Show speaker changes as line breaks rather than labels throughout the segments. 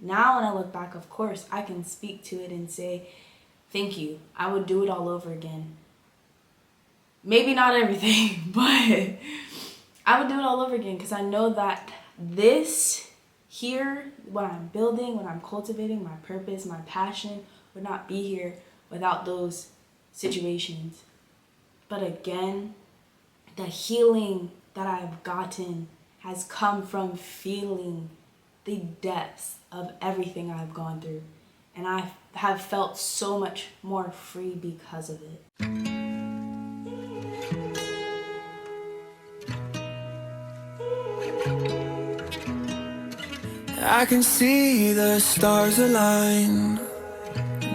Now when I look back, of course, I can speak to it and say, thank you. I would do it all over again. Maybe not everything, but I would do it all over again because I know that this here, what I'm building, what I'm cultivating, my purpose, my passion would not be here without those situations. But again, the healing that I've gotten has come from feeling the depths of everything I've gone through. And I have felt so much more free because of it.
I can see the stars align,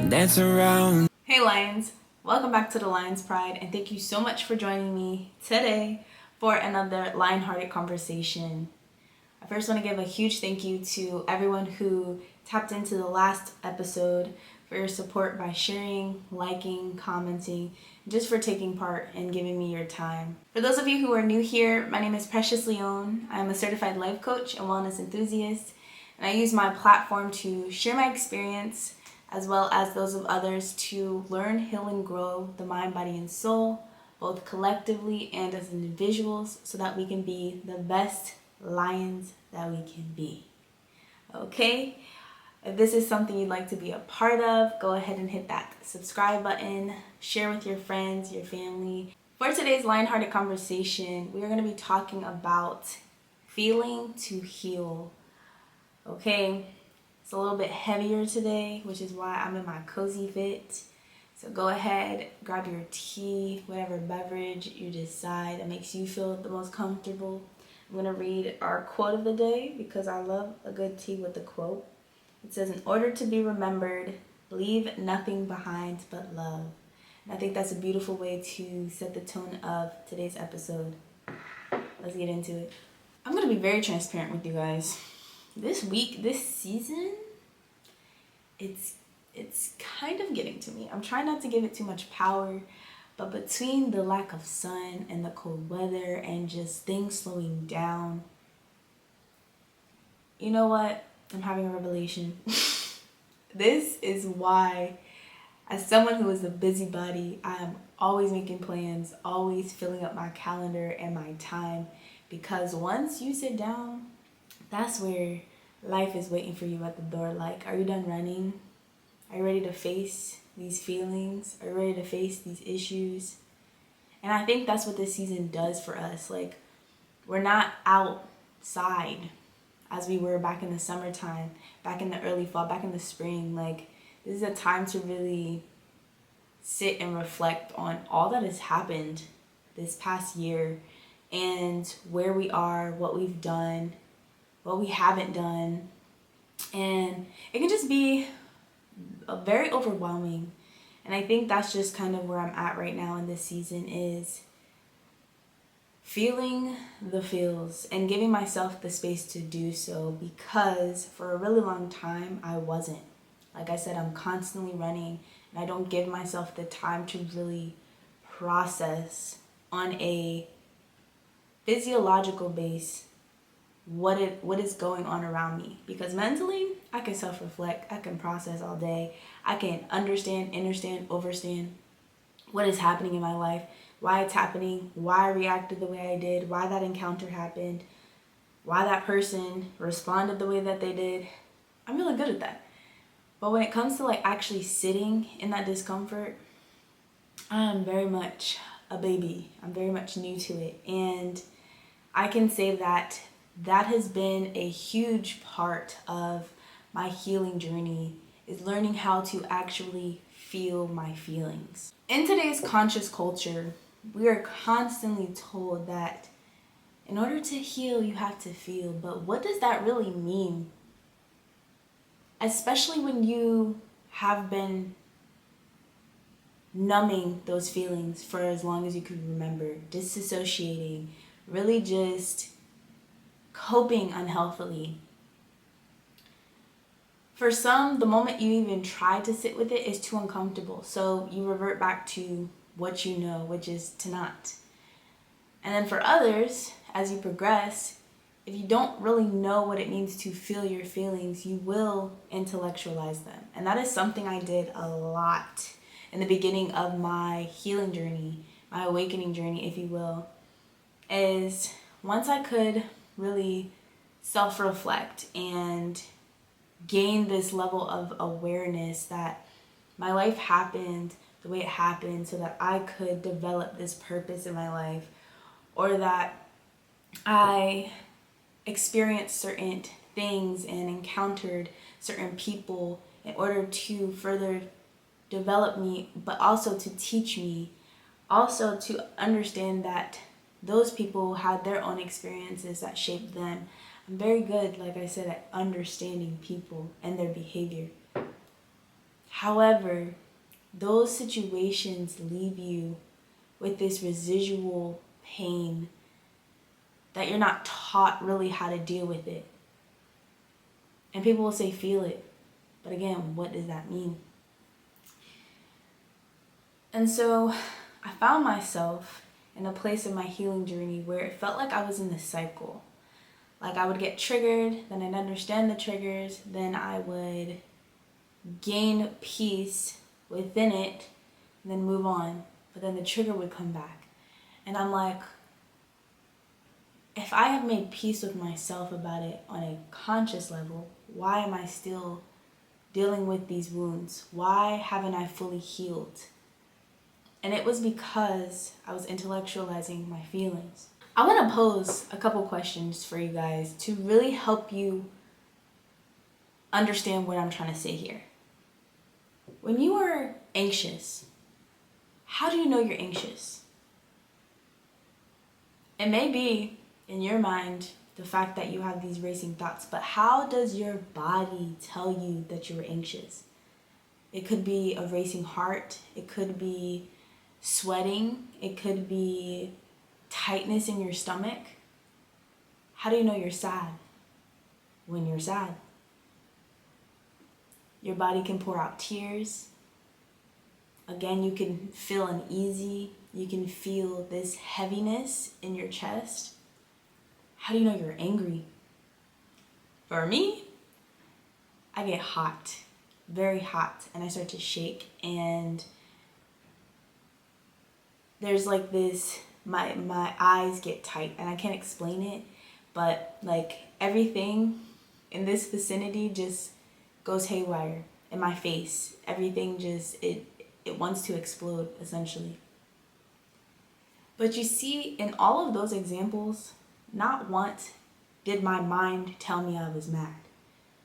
dance around.
Hey Lions, welcome back to the Lions Pride, and thank you so much for joining me today for another Lionhearted Conversation. I first want to give a huge thank you to everyone who tapped into the last episode for your support by sharing, liking, commenting, just for taking part and giving me your time. For those of you who are new here, my name is Precious Leone. I'm a certified life coach and wellness enthusiast, and I use my platform to share my experience as well as those of others to learn, heal, and grow the mind, body, and soul, both collectively and as individuals, so that we can be the best lions that we can be. Okay? If this is something you'd like to be a part of, go ahead and hit that subscribe button, share with your friends, your family. For today's Lionhearted Conversation, we are going to be talking about feeling to heal. Okay? It's a little bit heavier today, which is why I'm in my cozy fit. So go ahead, grab your tea, whatever beverage you decide that makes you feel the most comfortable. I'm going to read our quote of the day because I love a good tea with a quote. It says, in order to be remembered, leave nothing behind but love. And I think that's a beautiful way to set the tone of today's episode. Let's get into it. I'm going to be very transparent with you guys. This week, this season, it's kind of getting to me. I'm trying not to give it too much power, but between the lack of sun and the cold weather and just things slowing down, you know what? I'm having a revelation. This is why, as someone who is a busybody, I am always making plans, always filling up my calendar and my time, because once you sit down, that's where life is waiting for you at the door. Like, are you done running? Are you ready to face these feelings? Are you ready to face these issues? And I think that's what this season does for us. Like, we're not outside as we were back in the summertime, back in the early fall, back in the spring. Like, this is a time to really sit and reflect on all that has happened this past year and where we are, what we've done, what we haven't done. And it can just be very overwhelming. And I think that's just kind of where I'm at right now in this season, is feeling the feels and giving myself the space to do so, because for a really long time I wasn't. Like I said, I'm constantly running and I don't give myself the time to really process on a physiological base what is going on around me. Because mentally, I can self-reflect, I can process all day, I can understand, overstand what is happening in my life, why it's happening, why I reacted the way I did, why that encounter happened, why that person responded the way that they did. I'm really good at that. But when it comes to like actually sitting in that discomfort, I'm very much a baby. I'm very much new to it. And I can say that has been a huge part of my healing journey, is learning how to actually feel my feelings. In today's conscious culture, we are constantly told that in order to heal, you have to feel. But what does that really mean? Especially when you have been numbing those feelings for as long as you can remember, disassociating, really just coping unhealthily. For some, the moment you even try to sit with it is too uncomfortable. So you revert back to what you know, which is to not. And then for others, as you progress, if you don't really know what it means to feel your feelings, you will intellectualize them. And that is something I did a lot in the beginning of my healing journey, my awakening journey, if you will, is once I could really self-reflect and gain this level of awareness that my life happened the way it happened so that I could develop this purpose in my life, or that I experienced certain things and encountered certain people in order to further develop me, but also to teach me, also to understand that those people had their own experiences that shaped them. I'm very good, like I said, at understanding people and their behavior. However, those situations leave you with this residual pain that you're not taught really how to deal with it. And people will say, feel it. But again, what does that mean? And so I found myself in a place in my healing journey where it felt like I was in this cycle. Like I would get triggered, then I'd understand the triggers, then I would gain peace within it, and then move on. But then the trigger would come back. And I'm like, if I have made peace with myself about it on a conscious level, why am I still dealing with these wounds? Why haven't I fully healed? And it was because I was intellectualizing my feelings. I want to pose a couple questions for you guys to really help you understand what I'm trying to say here. When you are anxious, how do you know you're anxious? It may be, in your mind, the fact that you have these racing thoughts, but how does your body tell you that you're anxious? It could be a racing heart, it could be sweating, it could be tightness in your stomach. How do you know you're sad? When you're sad, your body can pour out tears. Again, you can feel uneasy. You can feel this heaviness in your chest. How do you know you're angry? For me, I get hot, very hot, and I start to shake, and there's like this, my eyes get tight, and I can't explain it, but like everything in this vicinity just goes haywire in my face. Everything just, it wants to explode, essentially. But you see, in all of those examples, not once did my mind tell me I was mad,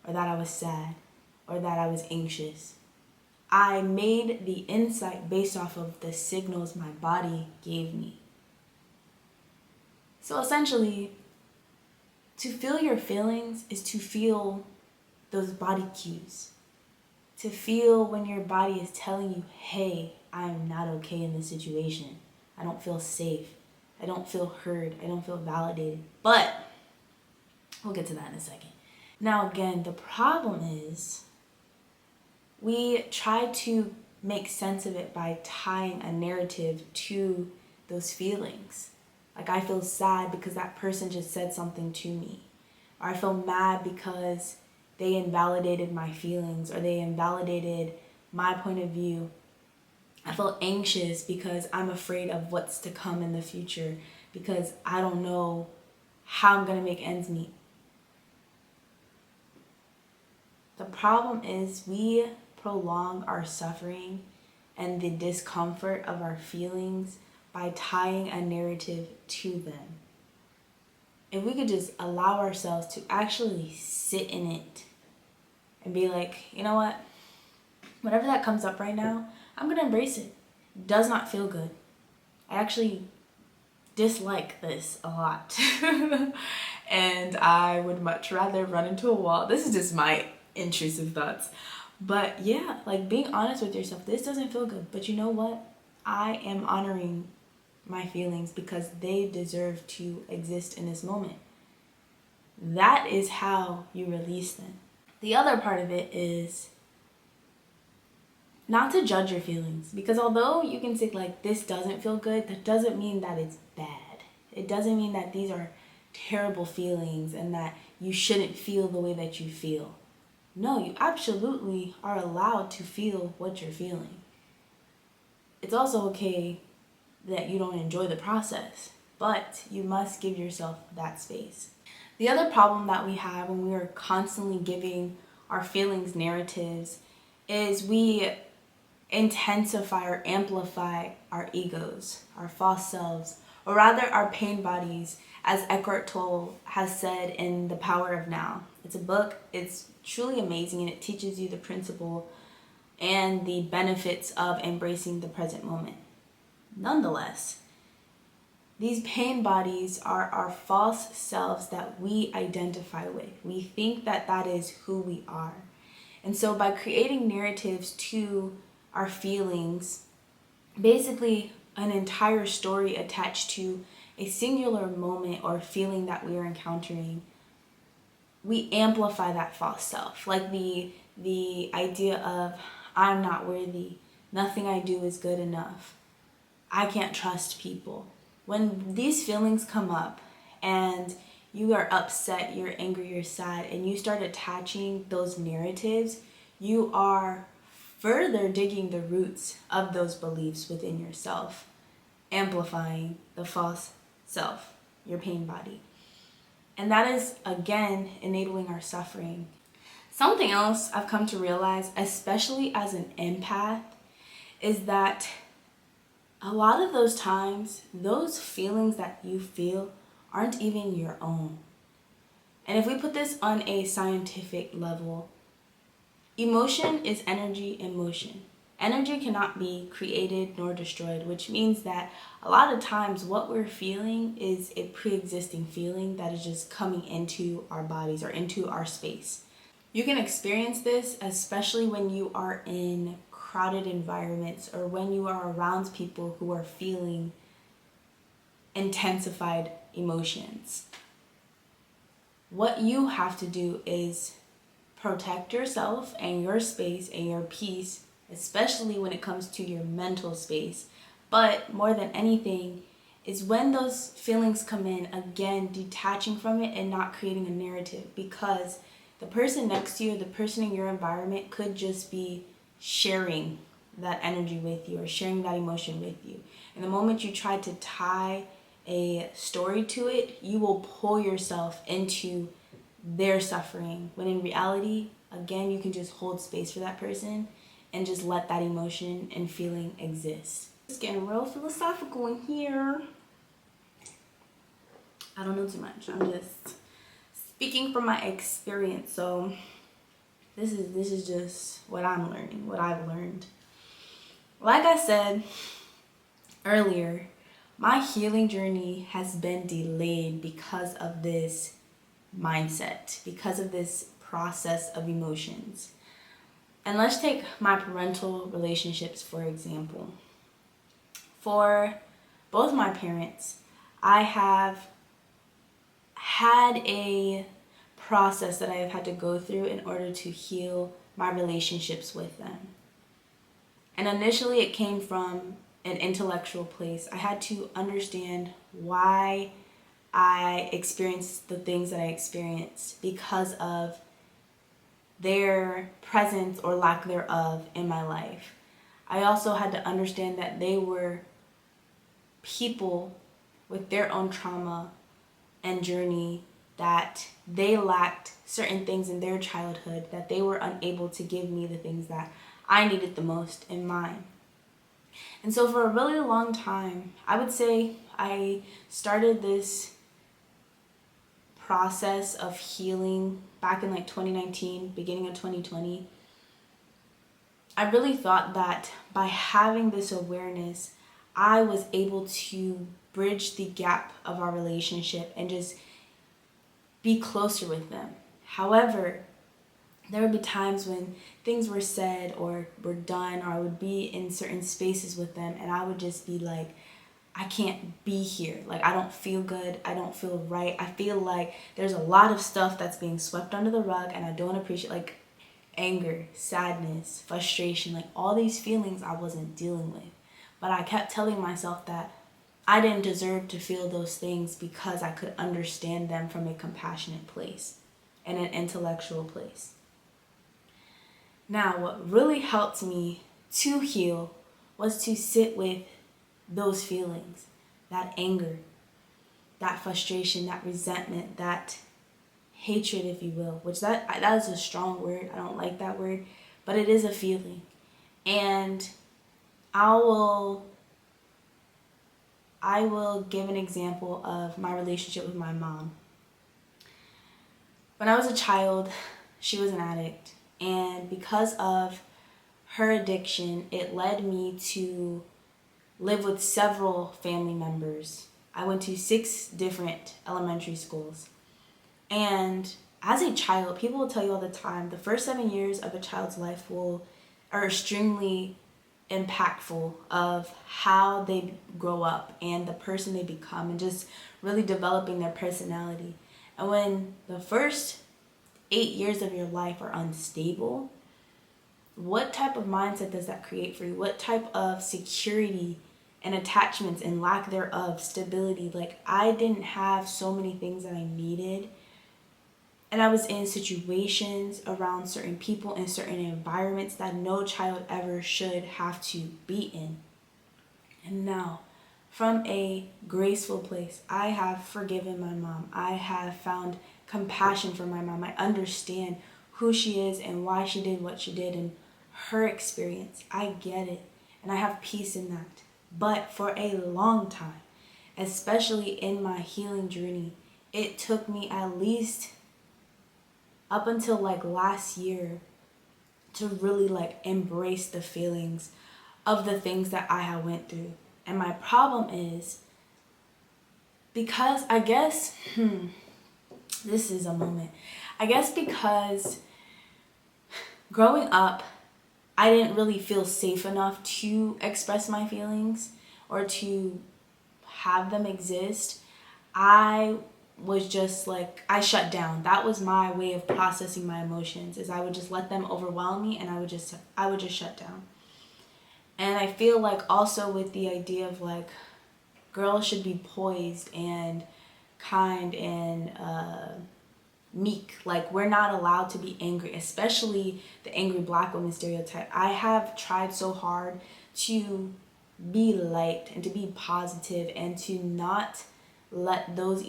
or that I was sad, or that I was anxious. I made the insight based off of the signals my body gave me. So essentially, to feel your feelings is to feel those body cues. To feel when your body is telling you, hey, I'm not okay in this situation. I don't feel safe. I don't feel heard. I don't feel validated. But we'll get to that in a second. Now again, the problem is we try to make sense of it by tying a narrative to those feelings. Like I feel sad because that person just said something to me. Or I feel mad because they invalidated my feelings, or they invalidated my point of view. I feel anxious because I'm afraid of what's to come in the future, because I don't know how I'm gonna make ends meet. The problem is we prolong our suffering and the discomfort of our feelings by tying a narrative to them. If we could just allow ourselves to actually sit in it and be like, you know what? Whatever that comes up right now, I'm gonna embrace it. It does not feel good. I actually dislike this a lot. And I would much rather run into a wall. This is just my intrusive thoughts. But yeah, like being honest with yourself, this doesn't feel good. But you know what? I am honoring my feelings because they deserve to exist in this moment. That is how you release them. The other part of it is not to judge your feelings, because although you can say like this doesn't feel good, that doesn't mean that it's bad. It doesn't mean that these are terrible feelings and that you shouldn't feel the way that you feel. No, you absolutely are allowed to feel what you're feeling. It's also okay that you don't enjoy the process, but you must give yourself that space. The other problem that we have when we are constantly giving our feelings narratives is we intensify or amplify our egos, our false selves, or rather our pain bodies, as Eckhart Tolle has said in The Power of Now. It's a book, it's truly amazing, and it teaches you the principle and the benefits of embracing the present moment. Nonetheless, these pain bodies are our false selves that we identify with. We think that that is who we are. And so by creating narratives to our feelings, basically an entire story attached to a singular moment or feeling that we are encountering, we amplify that false self. Like the idea of, I'm not worthy, nothing I do is good enough, I can't trust people. When these feelings come up and you are upset, you're angry, you're sad, and you start attaching those narratives, you are further digging the roots of those beliefs within yourself, amplifying the false self, your pain body. And that is, again, enabling our suffering. Something else I've come to realize, especially as an empath, is that a lot of those times, those feelings that you feel aren't even your own. And if we put this on a scientific level, emotion is energy in motion. Energy cannot be created nor destroyed, which means that a lot of times what we're feeling is a pre-existing feeling that is just coming into our bodies or into our space. You can experience this especially when you are in crowded environments or when you are around people who are feeling intensified emotions. What you have to do is protect yourself and your space and your peace, especially when it comes to your mental space. But more than anything is when those feelings come in, again, detaching from it and not creating a narrative, because the person next to you, the person in your environment could just be sharing that energy with you or sharing that emotion with you. And the moment you try to tie a story to it, you will pull yourself into their suffering, when in reality, again, you can just hold space for that person and just let that emotion and feeling exist. It's getting real philosophical in here. I don't know too much. I'm just speaking from my experience. So this is just what I'm learning, what I've learned. Like I said earlier, my healing journey has been delayed because of this mindset, because of this process of emotions. And let's take my parental relationships, for example. For both my parents, I have had a process that I have had to go through in order to heal my relationships with them. And initially it came from an intellectual place. I had to understand why I experienced the things that I experienced because of their presence or lack thereof in my life. I also had to understand that they were people with their own trauma and journey, that they lacked certain things in their childhood, that they were unable to give me the things that I needed the most in mine. And so for a really long time, I would say I started this process of healing back in like 2019, beginning of 2020. I really thought that by having this awareness, I was able to bridge the gap of our relationship and just be closer with them. However, there would be times when things were said or were done, or I would be in certain spaces with them and I would just be like, I can't be here. Like, I don't feel good. I don't feel right. I feel like there's a lot of stuff that's being swept under the rug and I don't appreciate, like anger, sadness, frustration, like all these feelings I wasn't dealing with. But I kept telling myself that I didn't deserve to feel those things because I could understand them from a compassionate place and an intellectual place. Now, what really helped me to heal was to sit with those feelings, that anger, that frustration, that resentment, that hatred, if you will, which that is a strong word. I don't like that word, but it is a feeling. And I will give an example of my relationship with my mom. When I was a child, she was an addict, and because of her addiction, it led me to live with several family members. I went to 6 different elementary schools. And as a child, people will tell you all the time, the first 7 years of a child's life are extremely impactful of how they grow up and the person they become and just really developing their personality. And when the first 8 years of your life are unstable, what type of mindset does that create for you? What type of security and attachments and lack thereof, stability? Like, I didn't have so many things that I needed. And I was in situations around certain people in certain environments that no child ever should have to be in. And now, from a graceful place, I have forgiven my mom. I have found compassion for my mom. I understand who she is and why she did what she did and her experience. I get it. And I have peace in that. But for a long time, especially in my healing journey, it took me at least up until like last year to really like embrace the feelings of the things that I had went through. And my problem is because I guess this is a moment. I guess because growing up, I didn't really feel safe enough to express my feelings or to have them exist. I was just like, I shut down. That was my way of processing my emotions, is I would just let them overwhelm me and I would just shut down. And I feel like also with the idea of like girls should be poised and kind and meek. Like, we're not allowed to be angry, especially the angry black woman stereotype. I have tried so hard to be light and to be positive and to not let those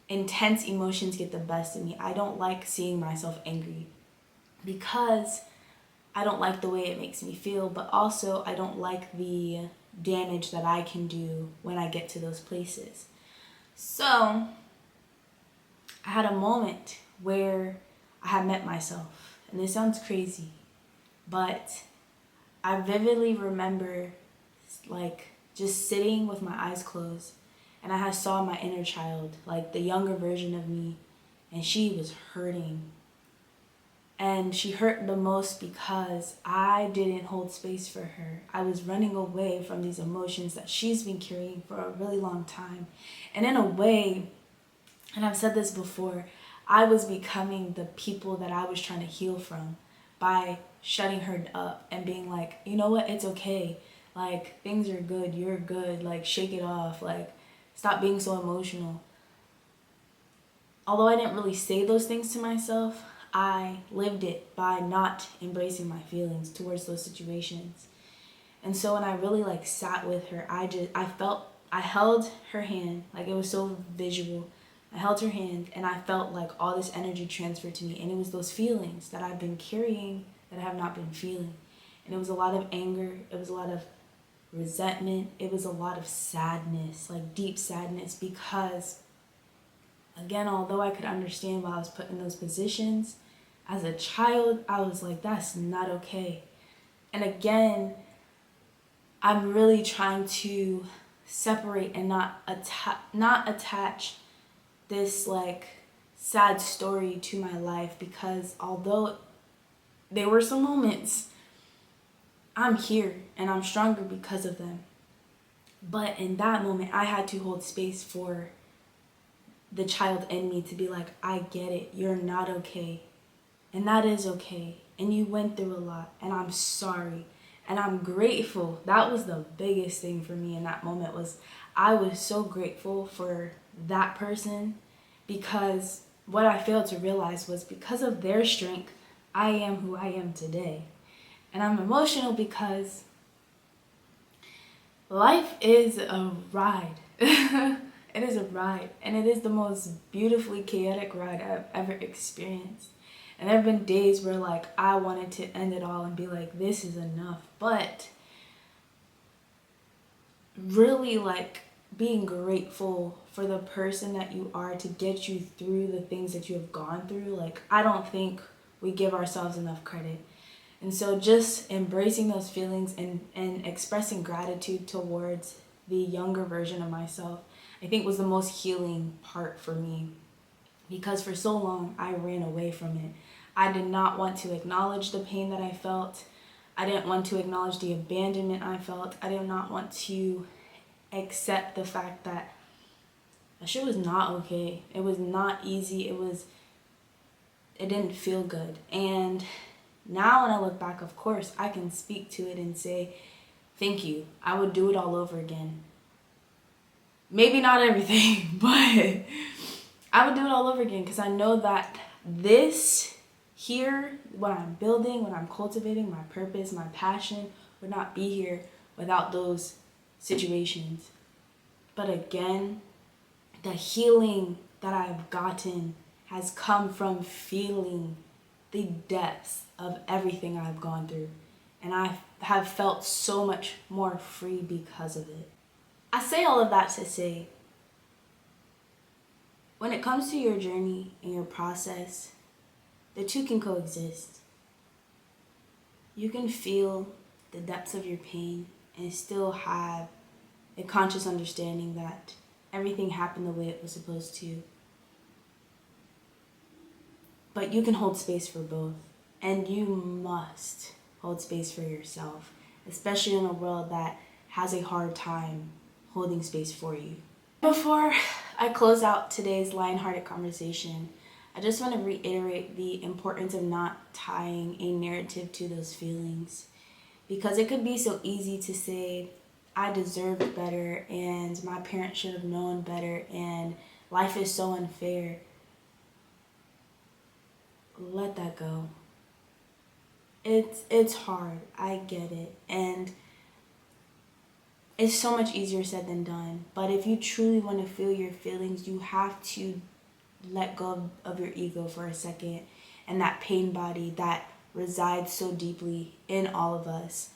intense emotions get the best of me. I don't like seeing myself angry because I don't like the way it makes me feel, but also I don't like the damage that I can do when I get to those places. So I had a moment where I had met myself, and this sounds crazy, but I vividly remember like just sitting with my eyes closed, and I saw my inner child, like the younger version of me, and she was hurting. And she hurt the most because I didn't hold space for her. I was running away from these emotions that she's been carrying for a really long time. And in a way, and I've said this before, I was becoming the people that I was trying to heal from by shutting her up and being like, you know what, it's okay. Like, things are good, you're good, like, shake it off, like, stop being so emotional. Although I didn't really say those things to myself, I lived it by not embracing my feelings towards those situations. And so when I really like sat with her, I held her hand, like it was so visual. I held her hand and I felt like all this energy transferred to me, and it was those feelings that I've been carrying that I have not been feeling. And it was a lot of anger, it was a lot of resentment, it was a lot of sadness, like deep sadness, because again, although I could understand why I was put in those positions, as a child, I was like, that's not okay. And again, I'm really trying to separate and not attach this like sad story to my life, because although there were some moments, I'm here and I'm stronger because of them. But in that moment, I had to hold space for the child in me to be like, I get it, you're not okay. And that is okay. And you went through a lot, and I'm sorry. And I'm grateful. That was the biggest thing for me in that moment, was I was so grateful for that person, because what I failed to realize was because of their strength, I am who I am today. And I'm emotional because life is a ride. It is a ride, and it is the most beautifully chaotic ride I've ever experienced. And there have been days where like I wanted to end it all and be like, this is enough. But really like being grateful for the person that you are to get you through the things that you have gone through. Like, I don't think we give ourselves enough credit. And so just embracing those feelings and expressing gratitude towards the younger version of myself, I think was the most healing part for me. Because for so long, I ran away from it. I did not want to acknowledge the pain that I felt. I didn't want to acknowledge the abandonment I felt. I did not want to accept the fact that shit was not okay. It was not easy. It didn't feel good. And now when I look back, of course, I can speak to it and say, thank you. I would do it all over again. Maybe not everything, but I would do it all over again, because I know that this here, what I'm building, what I'm cultivating, my purpose, my passion, would not be here without those situations. But again, the healing that I've gotten has come from feeling the depths of everything I've gone through. And I have felt so much more free because of it. I say all of that to say, when it comes to your journey and your process, the two can coexist. You can feel the depths of your pain and still have a conscious understanding that everything happened the way it was supposed to. But you can hold space for both. And you must hold space for yourself, especially in a world that has a hard time holding space for you. Before I close out today's Lionhearted Conversation, I just want to reiterate the importance of not tying a narrative to those feelings. Because it could be so easy to say, I deserved better, and my parents should have known better, and life is so unfair. Let that go. It's hard. I get it. And it's so much easier said than done. But if you truly want to feel your feelings, you have to let go of your ego for a second, and that pain body that resides so deeply in all of us.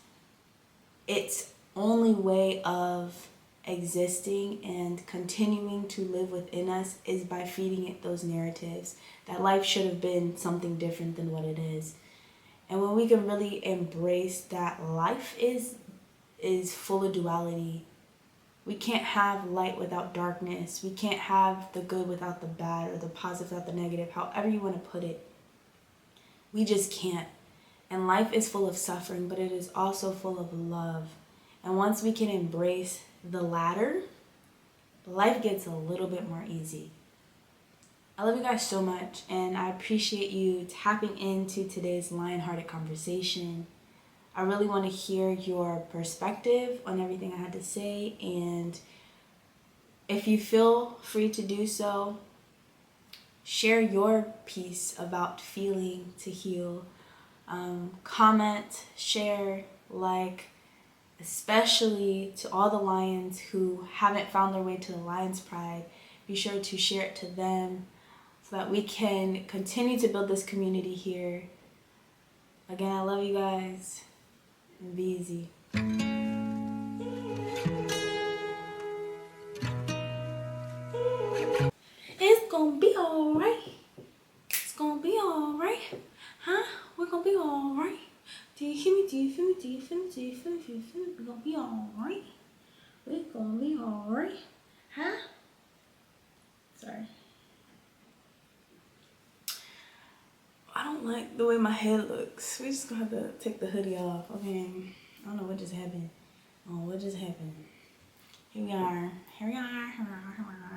Its only way of existing and continuing to live within us is by feeding it those narratives that life should have been something different than what it is. And when we can really embrace that life is full of duality. We can't have light without darkness. We can't have the good without the bad, or the positive without the negative, however you want to put it. We just can't. And life is full of suffering, but it is also full of love. And once we can embrace the latter, life gets a little bit more easy. I love you guys so much, and I appreciate you tapping into today's Lionhearted Conversation. I really want to hear your perspective on everything I had to say, and if you feel free to do so, share your piece about feeling to heal. Comment, share, like, especially to all the lions who haven't found their way to the Lion's Pride. Be sure to share it to them so that we can continue to build this community here. Again, I love you guys. And be easy. It's gonna be alright. It's gonna be alright. Huh? We're gonna be alright. Do you hear me? Do you feel me? Do you feel me? Do you feel me? Do you feel me? We're gonna be alright. We're gonna be alright. Huh? Sorry. I don't like the way my head looks. We just gonna have to take the hoodie off. Okay. I don't know what just happened. Oh, what just happened? Here we are. Here we are. Here we are. Here we are.